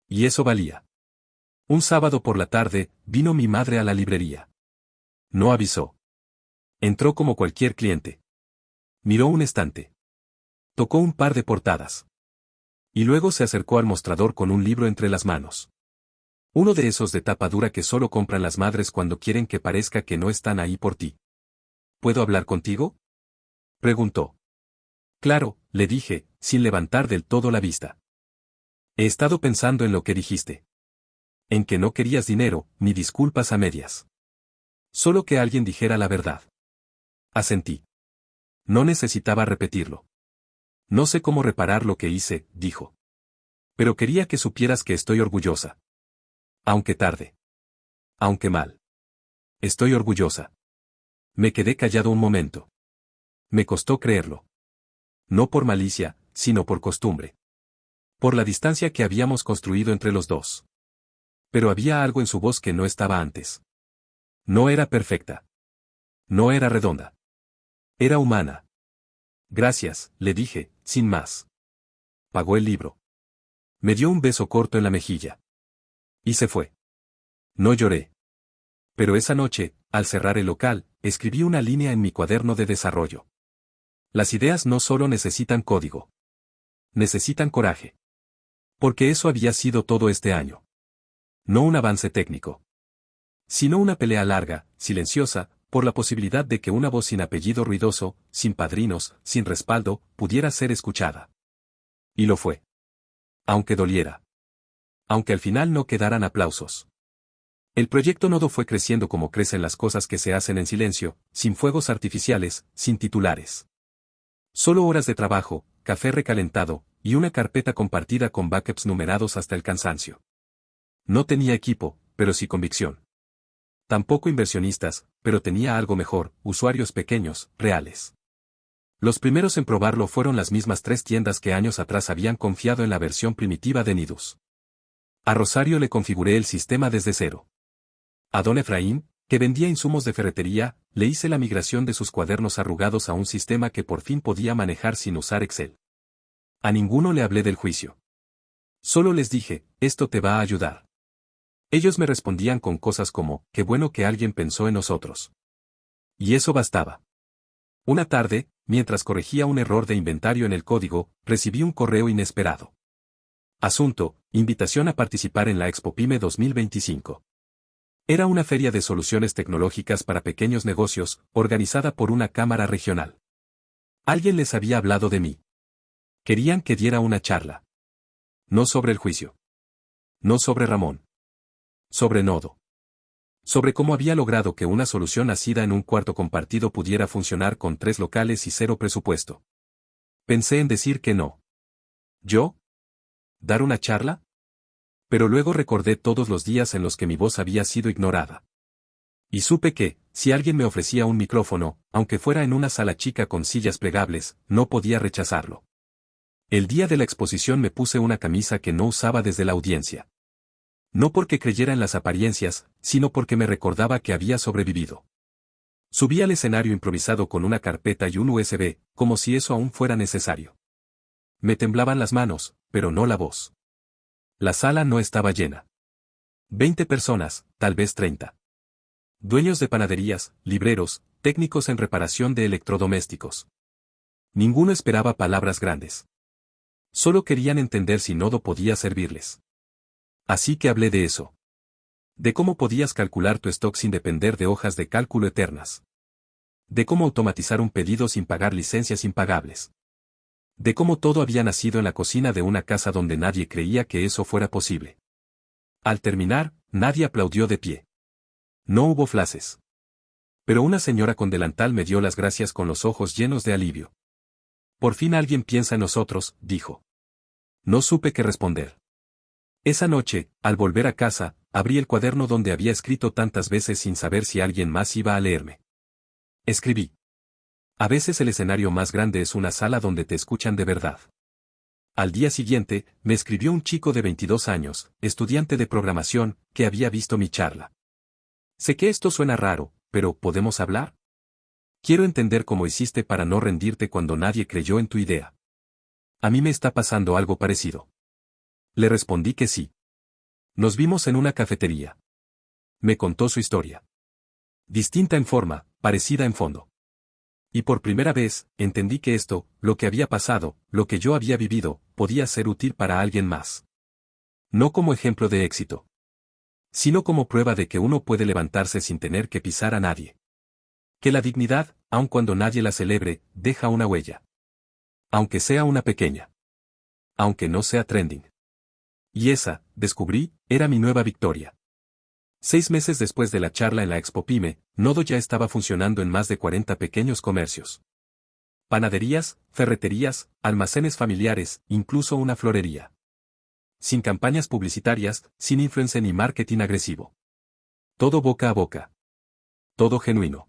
Speaker 1: Y eso valía. Un sábado por la tarde, vino mi madre a la librería. No avisó. Entró como cualquier cliente. Miró un estante. Tocó un par de portadas. Y luego se acercó al mostrador con un libro entre las manos. Uno de esos de tapa dura que solo compran las madres cuando quieren que parezca que no están ahí por ti. ¿Puedo hablar contigo?, preguntó. Claro, le dije, sin levantar del todo la vista. He estado pensando en lo que dijiste. En que no querías dinero, ni disculpas a medias. Solo que alguien dijera la verdad. Asentí. No necesitaba repetirlo. No sé cómo reparar lo que hice, dijo. Pero quería que supieras que estoy orgullosa. Aunque tarde. Aunque mal. Estoy orgullosa. Me quedé callado un momento. Me costó creerlo. No por malicia, sino por costumbre. Por la distancia que habíamos construido entre los dos. Pero había algo en su voz que no estaba antes. No era perfecta. No era redonda. Era humana. Gracias, le dije, sin más. Pagó el libro. Me dio un beso corto en la mejilla. Y se fue. No lloré. Pero esa noche, al cerrar el local, escribí una línea en mi cuaderno de desarrollo. Las ideas no solo necesitan código. Necesitan coraje. Porque eso había sido todo este año. No un avance técnico. Sino una pelea larga, silenciosa, por la posibilidad de que una voz sin apellido ruidoso, sin padrinos, sin respaldo, pudiera ser escuchada. Y lo fue. Aunque doliera. Aunque al final no quedaran aplausos. El proyecto Nodo fue creciendo como crecen las cosas que se hacen en silencio, sin fuegos artificiales, sin titulares. Solo horas de trabajo, café recalentado, y una carpeta compartida con backups numerados hasta el cansancio. No tenía equipo, pero sí convicción. Tampoco inversionistas, pero tenía algo mejor, usuarios pequeños, reales. Los primeros en probarlo fueron las mismas 3 tiendas que años atrás habían confiado en la versión primitiva de Nidus. A Rosario le configuré el sistema desde cero. A don Efraín, que vendía insumos de ferretería, le hice la migración de sus cuadernos arrugados a un sistema que por fin podía manejar sin usar Excel. A ninguno le hablé del juicio. Solo les dije, esto te va a ayudar. Ellos me respondían con cosas como, qué bueno que alguien pensó en nosotros. Y eso bastaba. Una tarde, mientras corregía un error de inventario en el código, recibí un correo inesperado. Asunto, invitación a participar en la Expo Pyme 2025. Era una feria de soluciones tecnológicas para pequeños negocios, organizada por una cámara regional. Alguien les había hablado de mí. Querían que diera una charla. No sobre el juicio. No sobre Ramón. Sobre Nodo. Sobre cómo había logrado que una solución nacida en un cuarto compartido pudiera funcionar con 3 locales y 0 presupuesto. Pensé en decir que no. ¿Yo? ¿Dar una charla? Pero luego recordé todos los días en los que mi voz había sido ignorada. Y supe que, si alguien me ofrecía un micrófono, aunque fuera en una sala chica con sillas plegables, no podía rechazarlo. El día de la exposición me puse una camisa que no usaba desde la audiencia. No porque creyera en las apariencias, sino porque me recordaba que había sobrevivido. Subí al escenario improvisado con una carpeta y un USB, como si eso aún fuera necesario. Me temblaban las manos, pero no la voz. La sala no estaba llena. 20 personas, tal vez 30. Dueños de panaderías, libreros, técnicos en reparación de electrodomésticos. Ninguno esperaba palabras grandes. Solo querían entender si Nodo podía servirles. Así que hablé de eso. De cómo podías calcular tu stock sin depender de hojas de cálculo eternas. De cómo automatizar un pedido sin pagar licencias impagables. De cómo todo había nacido en la cocina de una casa donde nadie creía que eso fuera posible. Al terminar, nadie aplaudió de pie. No hubo flashes. Pero una señora con delantal me dio las gracias con los ojos llenos de alivio. Por fin alguien piensa en nosotros, dijo. No supe qué responder. Esa noche, al volver a casa, abrí el cuaderno donde había escrito tantas veces sin saber si alguien más iba a leerme. Escribí. A veces el escenario más grande es una sala donde te escuchan de verdad. Al día siguiente, me escribió un chico de 22 años, estudiante de programación, que había visto mi charla. Sé que esto suena raro, pero ¿podemos hablar? Quiero entender cómo hiciste para no rendirte cuando nadie creyó en tu idea. A mí me está pasando algo parecido. Le respondí que sí. Nos vimos en una cafetería. Me contó su historia. Distinta en forma, parecida en fondo. Y por primera vez, entendí que esto, lo que había pasado, lo que yo había vivido, podía ser útil para alguien más. No como ejemplo de éxito. Sino como prueba de que uno puede levantarse sin tener que pisar a nadie. Que la dignidad, aun cuando nadie la celebre, deja una huella. Aunque sea una pequeña. Aunque no sea trending. Y esa, descubrí, era mi nueva victoria. 6 meses después de la charla en la Expo Pyme, Nodo ya estaba funcionando en más de 40 pequeños comercios. Panaderías, ferreterías, almacenes familiares, incluso una florería. Sin campañas publicitarias, sin influencer ni marketing agresivo. Todo boca a boca. Todo genuino.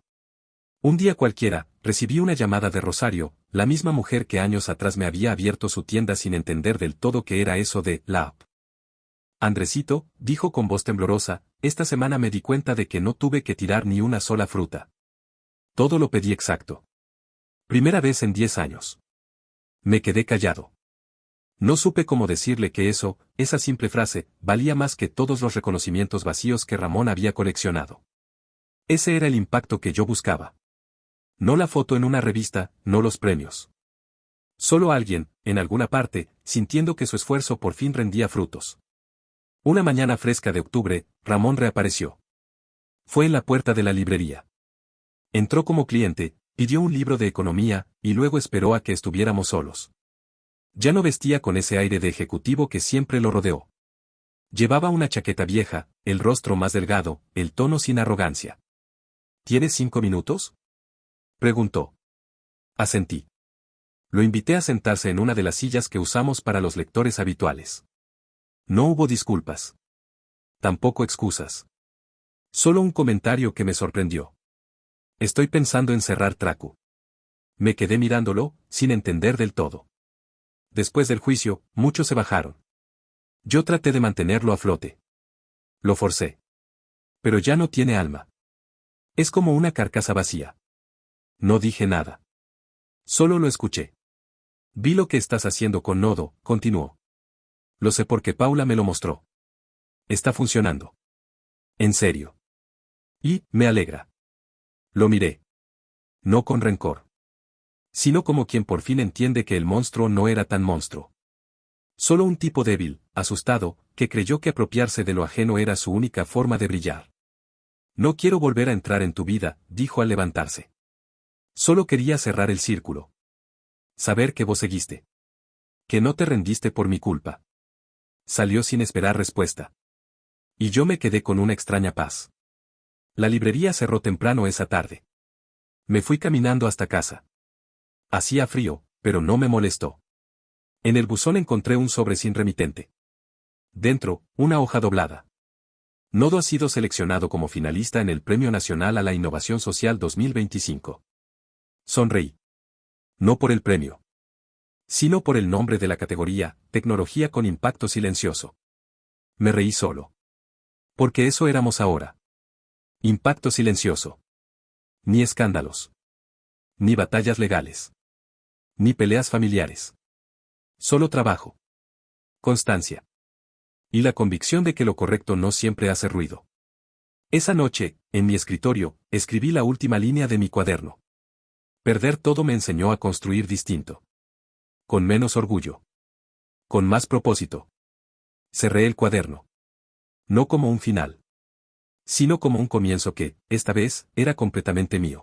Speaker 1: Un día cualquiera, recibí una llamada de Rosario, la misma mujer que años atrás me había abierto su tienda sin entender del todo qué era eso de la app. Andresito, dijo con voz temblorosa, esta semana me di cuenta de que no tuve que tirar ni una sola fruta. Todo lo pedí exacto. Primera vez en 10 años. Me quedé callado. No supe cómo decirle que eso, esa simple frase, valía más que todos los reconocimientos vacíos que Ramón había coleccionado. Ese era el impacto que yo buscaba. No la foto en una revista, no los premios. Solo alguien, en alguna parte, sintiendo que su esfuerzo por fin rendía frutos. Una mañana fresca de octubre, Ramón reapareció. Fue en la puerta de la librería. Entró como cliente, pidió un libro de economía, y luego esperó a que estuviéramos solos. Ya no vestía con ese aire de ejecutivo que siempre lo rodeó. Llevaba una chaqueta vieja, el rostro más delgado, el tono sin arrogancia. ¿Tienes 5 minutos? Preguntó. Asentí. Lo invité a sentarse en una de las sillas que usamos para los lectores habituales. No hubo disculpas. Tampoco excusas. Solo un comentario que me sorprendió. Estoy pensando en cerrar Traku. Me quedé mirándolo, sin entender del todo. Después del juicio, muchos se bajaron. Yo traté de mantenerlo a flote. Lo forcé. Pero ya no tiene alma. Es como una carcasa vacía. No dije nada. Solo lo escuché. Vi lo que estás haciendo con Nodo, continuó. Lo sé porque Paula me lo mostró. Está funcionando. En serio. Y, me alegra. Lo miré. No con rencor. Sino como quien por fin entiende que el monstruo no era tan monstruo. Solo un tipo débil, asustado, que creyó que apropiarse de lo ajeno era su única forma de brillar. No quiero volver a entrar en tu vida, dijo al levantarse. Solo quería cerrar el círculo. Saber que vos seguiste. Que no te rendiste por mi culpa. Salió sin esperar respuesta. Y yo me quedé con una extraña paz. La librería cerró temprano esa tarde. Me fui caminando hasta casa. Hacía frío, pero no me molestó. En el buzón encontré un sobre sin remitente. Dentro, una hoja doblada. Nodo ha sido seleccionado como finalista en el Premio Nacional a la Innovación Social 2025. Sonreí. No por el premio. Sino por el nombre de la categoría, Tecnología con Impacto Silencioso. Me reí solo. Porque eso éramos ahora. Impacto silencioso. Ni escándalos. Ni batallas legales. Ni peleas familiares. Solo trabajo. Constancia. Y la convicción de que lo correcto no siempre hace ruido. Esa noche, en mi escritorio, escribí la última línea de mi cuaderno. Perder todo me enseñó a construir distinto. Con menos orgullo. Con más propósito. Cerré el cuaderno. No como un final. Sino como un comienzo que, esta vez, era completamente mío.